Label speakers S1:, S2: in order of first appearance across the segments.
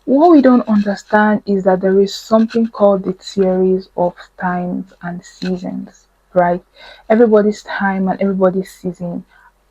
S1: What we don't understand is that there is something called the theories of times and seasons, right? Everybody's time and everybody's season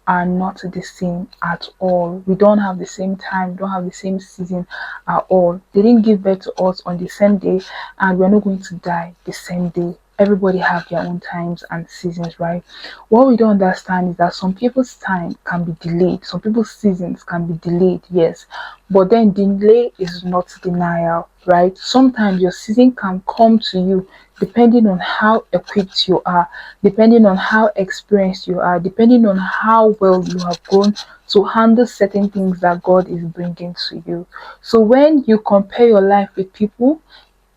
S1: are not the same at all. We don't have the same time, don't have the same season at all. They didn't give birth to us on the same day, and we're not going to die the same day. Everybody have their own times and seasons, right? What we don't understand is that some people's time can be delayed, some people's seasons can be delayed, yes, but then delay is not denial, right? Sometimes your season can come to you depending on how equipped you are, depending on how experienced you are, depending on how well you have grown to handle certain things that God is bringing to you. So when you compare your life with people,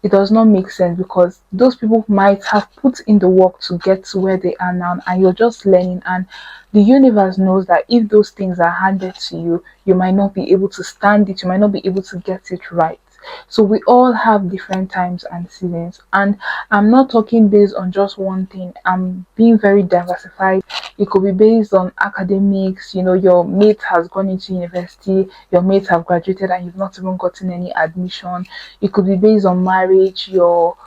S1: it does not make sense because those people might have put in the work to get to where they are now, and you're just learning. And the universe knows that if those things are handed to you, you might not be able to stand it, you might not be able to get it right. So we all have different times and seasons, and I'm not talking based on just one thing. I'm being very diversified. It could be based on academics. Your mate has gone into university, your mates have graduated, and you've not even gotten any admission. It could be based on marriage. Your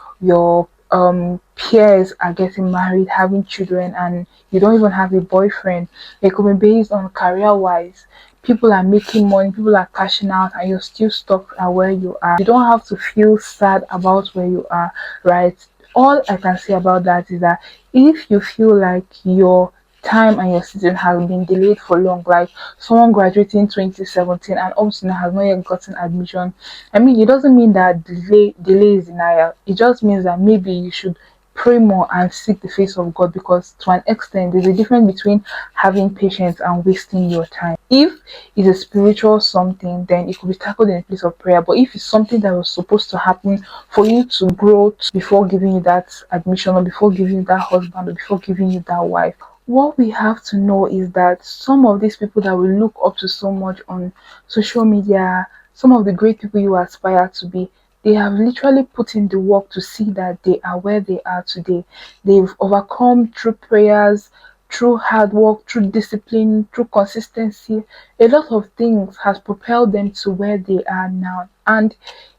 S1: peers are getting married, having children, and you don't even have a boyfriend. It could be based on career wise. People are making money, people are cashing out, and you're still stuck at where you are. You don't have to feel sad about where you are, right? All I can say about that is that if you feel like your time and your season has been delayed for long, like someone graduating 2017 and obviously has not yet gotten admission, I mean, it doesn't mean that delay is denial. It just means that maybe you should pray more and seek the face of God, because to an extent there's a difference between having patience and wasting your time. If it's a spiritual something, then it could be tackled in a place of prayer. But if it's something that was supposed to happen for you to grow before giving you that admission, or before giving you that husband, or before giving you that wife, what we have to know is that some of these people that we look up to so much on social media, some of the great people you aspire to be, they have literally put in the work to see that they are where they are today. They've overcome through prayers, through hard work, through discipline, through consistency. A lot of things has propelled them to where they are now. And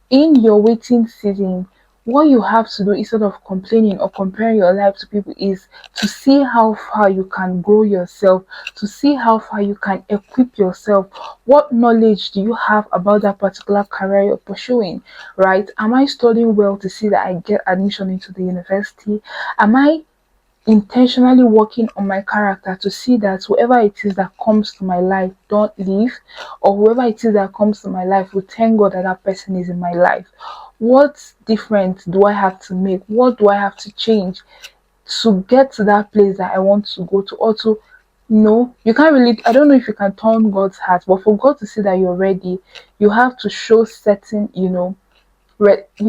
S1: in your waiting season, what you have to do instead of complaining or comparing your life to people is to see how far you can grow yourself, to see how far you can equip yourself. What knowledge do you have about that particular career you're pursuing, right? Am I studying well to see that I get admission into the university? Am I intentionally working on my character to see that whoever it is that comes to my life don't leave, or whoever it is that comes to my life will thank God that that person is in my life? What difference do I have to make? What do I have to change to get to that place that I want to go to? Or to, no, you can't really, I don't know if you can turn God's heart, but for God to see that you're ready, you have to show certain, you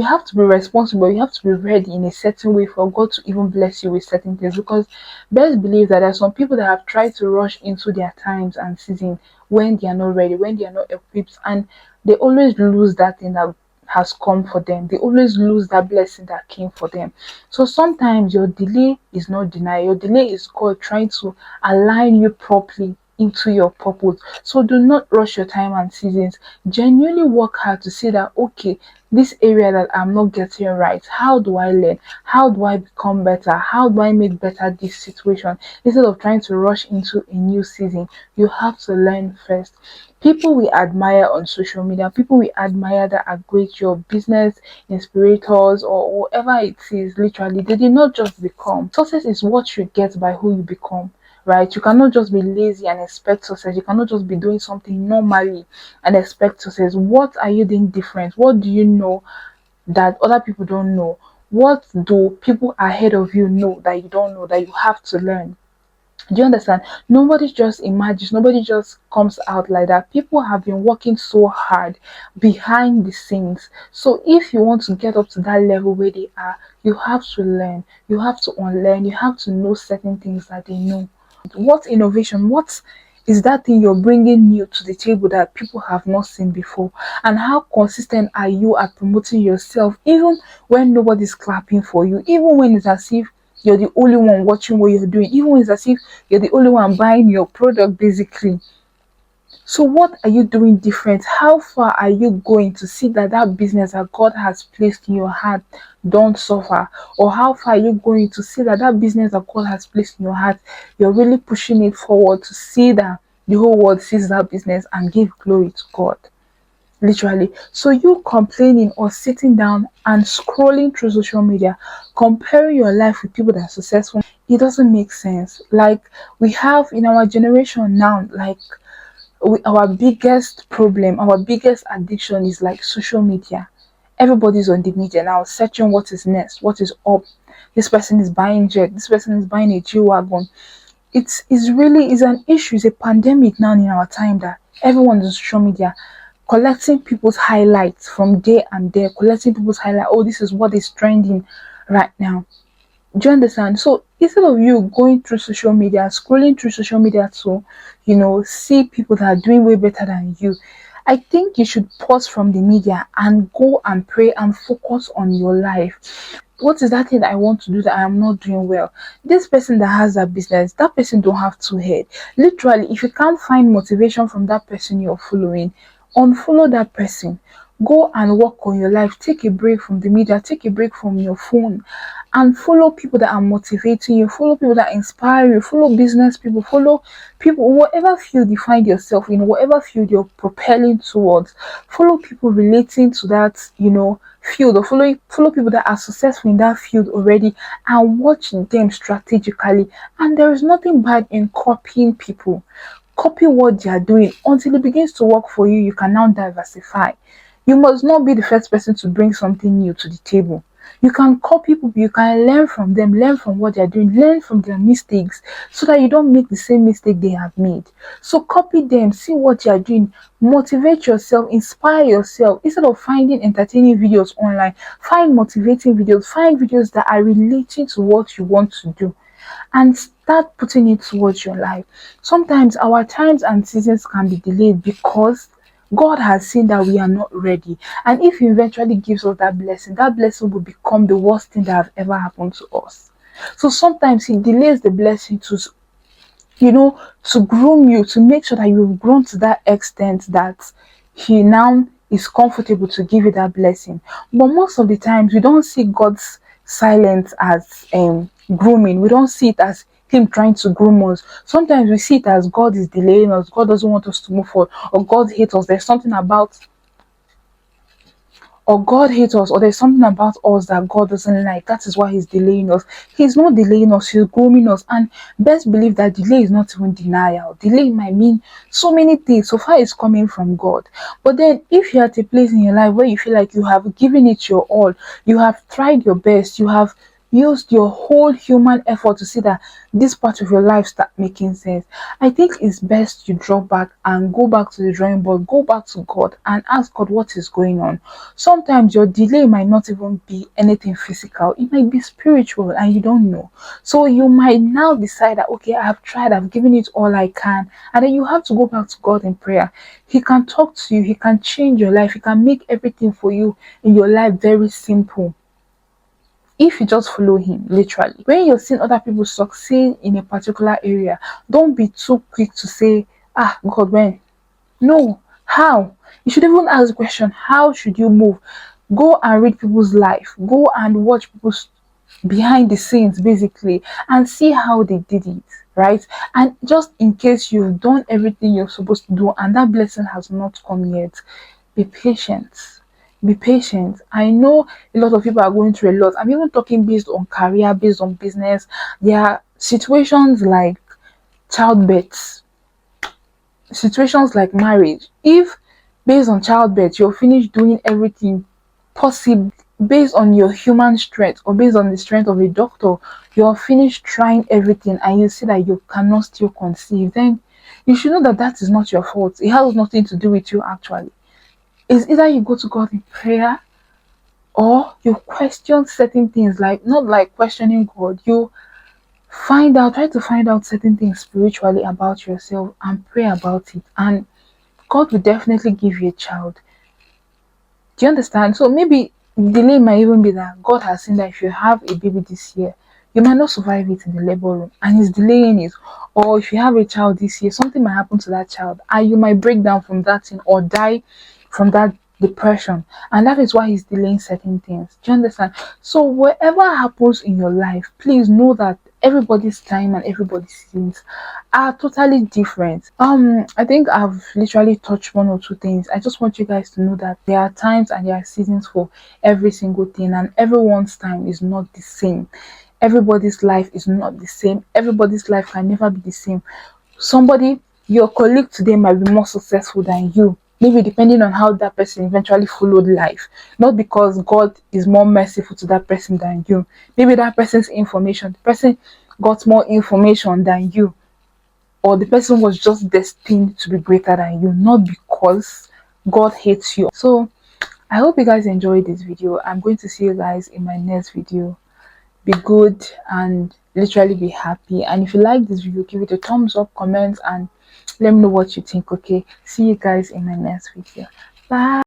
S1: have to be responsible, you have to be ready in a certain way for God to even bless you with certain things. Because best believe that there are some people that have tried to rush into their times and season when they are not ready, when they are not equipped, and they always lose that thing that has come for them. They always lose that blessing that came for them. So sometimes your delay is not denial, your delay is God trying to align you properly into your purpose. So do not rush your time and seasons. Genuinely work hard to see that, okay, this area that I'm not getting right, how do I learn? How do I become better? How do I make better this situation? Instead of trying to rush into a new season, you have to learn first. People we admire on social media, people we admire that are great, your business inspirators or whatever it is, literally, they did not just become. Success is what you get by who you become, right? You cannot just be lazy and expect success. You cannot just be doing something normally and expect success. What are you doing different? What do you know that other people don't know? What do people ahead of you know that you don't know, that you have to learn? Do you understand? Nobody just imagines, nobody just comes out like that. People have been working so hard behind the scenes. So if you want to get up to that level where they are, you have to learn, you have to unlearn, you have to know certain things that they know. What innovation, what is that thing you're bringing new to the table that people have not seen before? And how consistent are you at promoting yourself, even when nobody's clapping for you, even when it's as if you're the only one watching what you're doing, even when it's as if you're the only one buying your product, basically? So what are you doing different? How far are you going to see that that business that God has placed in your heart don't suffer? Or how far are you going to see that that business that God has placed in your heart, you're really pushing it forward to see that the whole world sees that business and give glory to God? Literally. So you complaining or sitting down and scrolling through social media, comparing your life with people that are successful, it doesn't make sense. Like we have in our generation now, like our biggest problem, our biggest addiction is like social media. Everybody's on the media now, searching what is next, what is up. This person is buying jet, this person is buying a G wagon. It's really is an issue, it's a pandemic now in our time that everyone is on social media collecting people's highlights from day and day, collecting people's highlight. Oh, this is what is trending right now. Do you understand? So instead of you going through social media, scrolling through social media to, see people that are doing way better than you, I think you should pause from the media and go and pray and focus on your life. What is that thing that I want to do that I am not doing well? This person that has that business, that person don't have two head. Literally, if you can't find motivation from that person you're following, unfollow that person. Go and work on your life. Take a break from the media. Take a break from your phone and follow people that are motivating you, follow people that inspire you, follow business people, follow people, whatever field you find yourself in, whatever field you're propelling towards, follow people relating to that, field, or follow people that are successful in that field already and watch them strategically. And there is nothing bad in copying people. Copy what they are doing until it begins to work for you. You can now diversify. You must not be the first person to bring something new to the table. You can copy people, you can learn from them, learn from what they're doing, learn from their mistakes so that you don't make the same mistake they have made. So copy them, see what you're doing, motivate yourself, inspire yourself. Instead of finding entertaining videos online, find motivating videos, find videos that are relating to what you want to do and start putting it towards your life. Sometimes our times and seasons can be delayed because God has seen that we are not ready. And if He eventually gives us that blessing will become the worst thing that have ever happened to us. So sometimes He delays the blessing to groom you, to make sure that you've grown to that extent that He now is comfortable to give you that blessing. But most of the times, we don't see God's silence as grooming. We don't see it as Him trying to groom us. Sometimes we see it as God is delaying us, God doesn't want us to move forward, or God hates us. There's something about or God hates us, or there's something about us that God doesn't like. That is why He's delaying us. He's not delaying us, He's grooming us. And best believe that delay is not even denial. Delay might mean so many things. So far, it's coming from God. But then, if you're at a place in your life where you feel like you have given it your all, you have tried your best, you have used your whole human effort to see that this part of your life start making sense, I think it's best you drop back and go back to the drawing board, go back to God and ask God what is going on. Sometimes your delay might not even be anything physical, it might be spiritual and you don't know. So you might now decide that, okay, I've tried, I've given it all I can, and then you have to go back to God in prayer. He can talk to you, He can change your life, He can make everything for you in your life very simple if you just follow Him. Literally, when you're seeing other people succeed in a particular area, don't be too quick to say, God, when? No. How? You should even ask the question, how should you move? Go and read people's life, go and watch people's behind the scenes basically, and see how they did it, right? And just in case you've done everything you're supposed to do and that blessing has not come yet, be patient. Be patient. I know a lot of people are going through a lot. I'm even talking based on career, based on business. There are situations like childbirth, situations like marriage. If based on childbirth you're finished doing everything possible based on your human strength or based on the strength of a doctor, you're finished trying everything and you see that you cannot still conceive, then you should know that that is not your fault. It has nothing to do with you actually. It's either you go to God in prayer or you question certain things, like not like questioning God, you try to find out certain things spiritually about yourself and pray about it, and God will definitely give you a child. Do you understand? So maybe delay might even be that God has seen that if you have a baby this year, you might not survive it in the labor room and it's delaying it. Or if you have a child this year, something might happen to that child and you might break down from that thing or die from that depression. And that is why he's delaying certain things. Do you understand? So whatever happens in your life, please know that everybody's time and everybody's seasons are totally different. I think I've literally touched one or two things. I just want you guys to know that there are times and there are seasons for every single thing, and everyone's time is not the same. Everybody's life is not the same. Everybody's life can never be the same. Somebody, your colleague today might be more successful than you, maybe depending on how that person eventually followed life, not because God is more merciful to that person than you. Maybe that person's information, the person got more information than you, or the person was just destined to be greater than you, not because God hates you. So I hope you guys enjoyed this video. I'm going to see you guys in my next video. Be good and literally be happy. And if you like this video, give it a thumbs up, comment, and let me know what you think. Okay, see you guys in my next video. Bye.